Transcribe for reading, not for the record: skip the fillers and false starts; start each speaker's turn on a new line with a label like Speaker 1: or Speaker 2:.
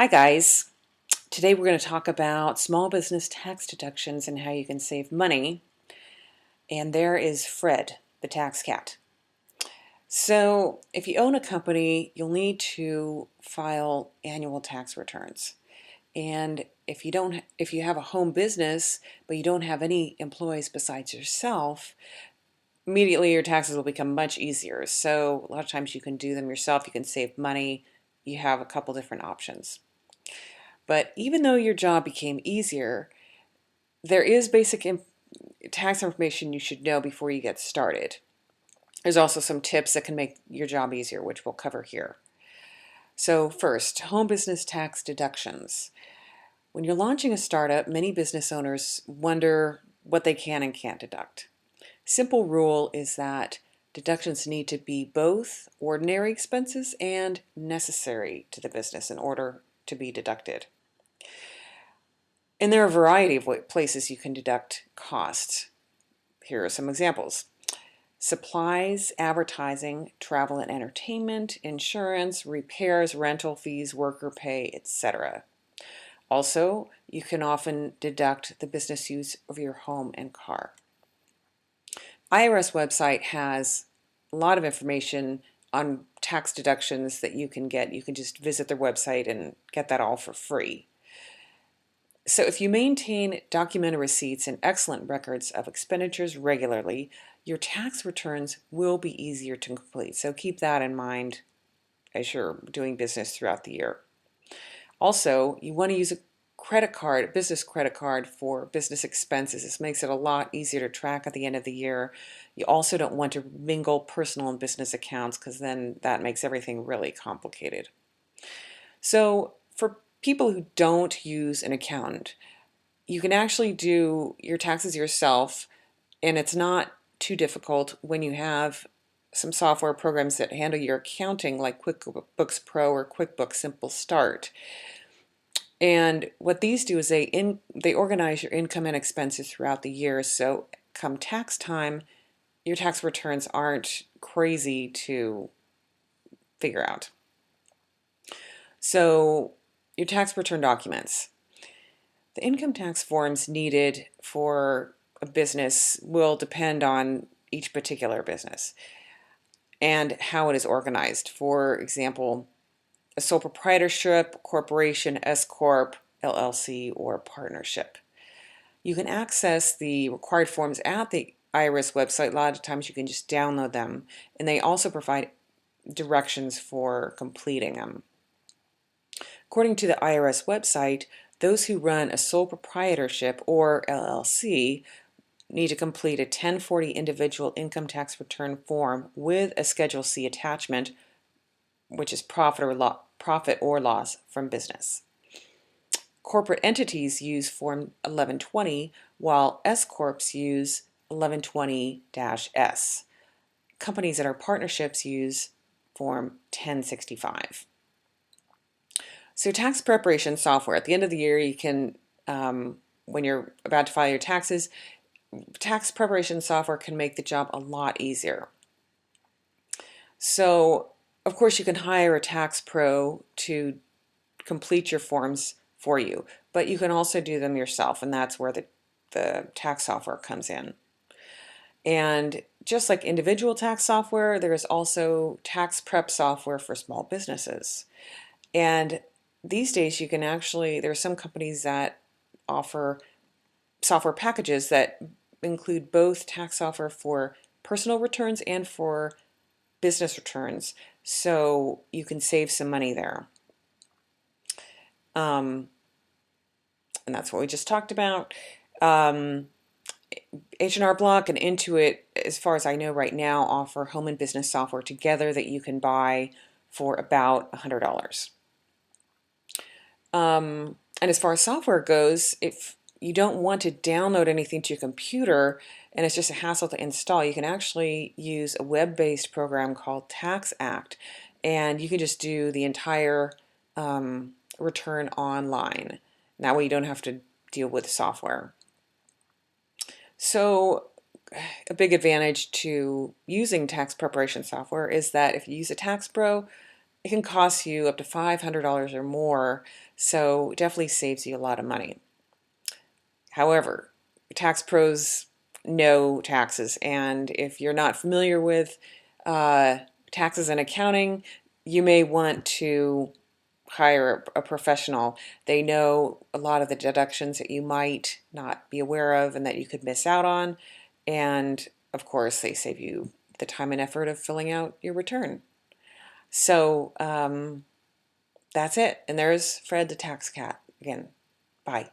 Speaker 1: Hi guys. Today we're going to talk about small business tax deductions and how you can save money. And there is Fred, the tax cat. So, if you own a company, you'll need to file annual tax returns. And if you have a home business but you don't have any employees besides yourself, immediately your taxes will become much easier. So, a lot of times you can do them yourself, you can save money. You have a couple different options. But even though your job became easier, there is tax information you should know before you get started. There's also some tips that can make your job easier, which we'll cover here. So first, home business tax deductions. When you're launching a startup, many business owners wonder what they can and can't deduct. Simple rule is that deductions need to be both ordinary expenses and necessary to the business in order to be deducted. And there are a variety of places you can deduct costs. Here are some examples: supplies, advertising, travel and entertainment, insurance, repairs, rental fees, worker pay, etc. Also, you can often deduct the business use of your home and car. IRS website has a lot of information on tax deductions that you can get. You can just visit their website and get that all for free. So if you maintain documented receipts and excellent records of expenditures regularly, your tax returns will be easier to complete. So keep that in mind as you're doing business throughout the year. Also, you want to use a business credit card for business expenses. This makes it a lot easier to track at the end of the year. You also don't want to mingle personal and business accounts because then that makes everything really complicated. So for people who don't use an accountant, you can actually do your taxes yourself, and it's not too difficult when you have some software programs that handle your accounting like QuickBooks Pro or QuickBooks Simple Start. And what these do is they organize your income and expenses throughout the year, so come tax time, your tax returns aren't crazy to figure out. So your tax return documents. The income tax forms needed for a business will depend on each particular business and how it is organized. For example, a sole proprietorship, corporation, S Corp, LLC, or partnership. You can access the required forms at the IRS website. A lot of times you can just download them, and they also provide directions for completing them. According to the IRS website, those who run a sole proprietorship or LLC need to complete a 1040 individual income tax return form with a Schedule C attachment, which is profit or loss from business. Corporate entities use Form 1120, while S Corps use 1120-S. Companies that are partnerships use Form 1065. So tax preparation software. At the end of the year, you can, when you're about to file your taxes, tax preparation software can make the job a lot easier. So, of course, you can hire a tax pro to complete your forms for you, but you can also do them yourself, and that's where the tax software comes in. And just like individual tax software, there is also tax prep software for small businesses. And these days you can there are some companies that offer software packages that include both tax software for personal returns and for business returns, so you can save some money there. And that's what we just talked about. H&R Block and Intuit, as far as I know right now, offer home and business software together that you can buy for about $100. And as far as software goes, if you don't want to download anything to your computer and it's just a hassle to install, you can actually use a web-based program called TaxAct, and you can just do the entire return online. That way you don't have to deal with software. So a big advantage to using tax preparation software is that if you use a tax pro, it can cost you up to $500 or more, so it definitely saves you a lot of money. However, tax pros know taxes, and if you're not familiar with taxes and accounting, you may want to hire a professional. They know a lot of the deductions that you might not be aware of and that you could miss out on. And of course, they save you the time and effort of filling out your return. So that's it. And there's Fred the tax cat again. Bye.